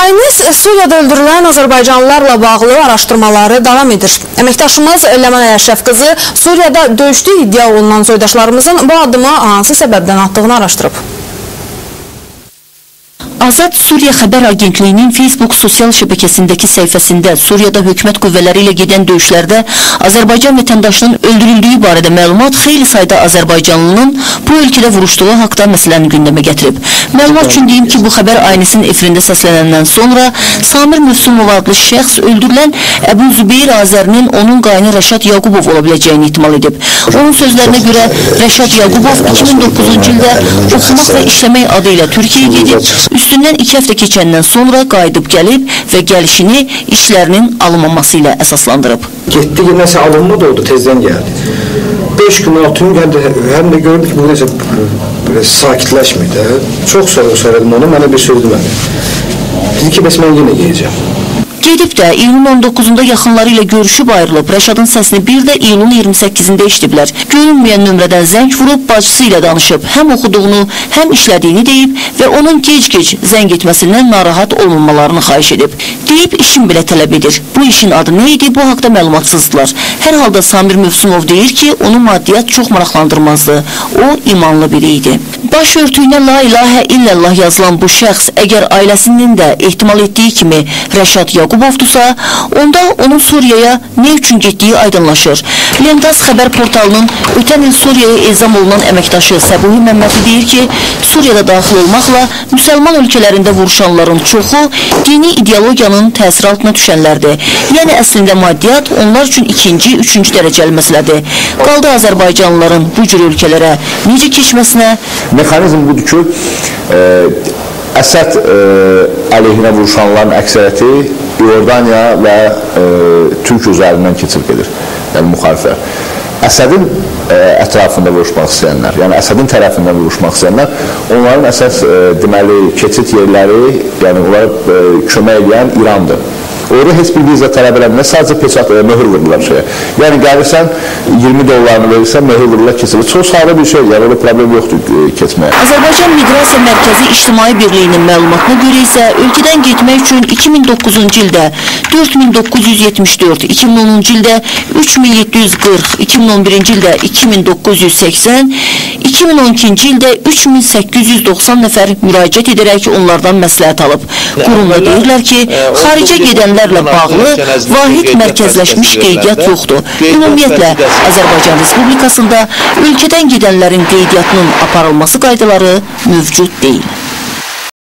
Aynes Suriyada öldürülən Azərbaycanlılarla bağlı araşdırmaları davam edir. Əməkdaşımız Ləman Əşrəf qızı Suriyada döyüşdüyü iddia olunan soydaşlarımızın bu addımı hansı səbəbdən atdığını araşdırıb. Azad Suriye Haber Agentliyinin Facebook sosyal şebekesindeki sayfasında Suriyada hükümet kuvvetleriyle giden dövüşlerde Azerbaycan vatandaşının öldürüldüğü barədə məlumat xeyli sayda Azerbaycanlının bu ülkede vuruşduğu haqda məsələni gündəmə getirib. Məlumat üçün deyim ki, bu xəbər Aynes'in efirində səslənəndən sonra Samir Müfsumov adlı şəxs öldürülən Əbu Zübeyir Azərinin onun qaynı Rəşad Yaqubov olabileceğini ihtimal edib. Onun sözlerine göre Rəşad Yaqubov 2009-cu ildə oxumaq və işləmək adıyla Türkiye'ye gedib, üstündən 2 həftə keçəndən sonra qayıdıb gəlib və gəlişini işlərinin alınmaması ilə əsaslandırıb. Getdi, nəsə alınmadı oldu, tezdən gəldi. 5 gün, 6 gün gəldi, həm də gördük ki, bu necə sakitləşmir. Çox söylədim onu, mənə bir söz demədi. Dedi ki, bəs mən yenə yiyəcəm. Gedib də iyunun 19'unda yaxınlarıyla görüşüb ayrılıb. Rəşadın səsini bir də iyunun 28'ində eşitiblər. Görünməyən nömrədən zəng vurub bacısı ilə danışıb. Həm oxuduğunu, həm işlədiyini deyib və onun gec-gec zəng etməsindən narahat olmamalarını xahiş edib. Deyib işin belə tələb edir. Bu işin adı nə idi? Bu haqda məlumatsızdılar. Hər halda Samir Müfsumov deyir ki, onu maddiyat çox maraqlandırmazdı. O imanlı biri idi. Baş örtüyünə La ilahə illallah yazılan bu şəxs əgər ailəsinin də ehtimal etdiyi kimi Rəşad Yaqubovdursa, onda onun Suriyaya nə üçün getdiyi aydınlaşır. Lendaz xəbər portalının ötən il Suriyaya elzam olunan əməkdaşı Səbuhi Məmmədi deyir ki, Suriyada daxil olmaqla müsəlman ölkələrində vuruşanların çoxu dini ideologiyanın təsir altına düşənlərdir. Yəni əslində maddiyat onlar üçün ikinci, üçüncü dərəcəli məsələdir. Qaldı Azərbaycanlıların bu cür ölkələrə necə keçməsinə. Mexanizm budur ki, Əsəd əleyhinə vuruşanların əksəriyyəti İordaniya və Türkiyə üzərindən keçib gedir, yəni müxalifə. Əsədin ətrafında vuruşmaq istəyənlər, yəni Əsədin tərəfindən vuruşmaq istəyənlər, onların əsas deməli keçid yerləri, yəni onlara kömək edən İrandır. Orada heç bir viza tələb eləmir, sadəcə peçat, möhür vururlar şeyə. Yəni gəlirsən, 20 dollarını verirsən, möhür vururlar, keçilir. Çox sadə bir şey, yəni orada problem yoxdur keçməyə. Azərbaycan Miqrasiya Mərkəzi İctimai Birliyinin məlumatına görə isə ölkədən getmək üçün 2009-cu ildə 4974, 2010-cu ildə 3740, 2011-ci ildə 2980, 2012-ci ildə 3890 nəfər müraciət edərək onlardan məsləhət alıb. Qurumda deyirlər ki, xaricə gedənlərlə bağlı vahid mərkəzləşmiş qeydiyyat yoxdur. Ümumiyyətlə, Azərbaycan Respublikasında ölkədən gedənlərin qeydiyyatının aparılması qaydaları mövcud deyil.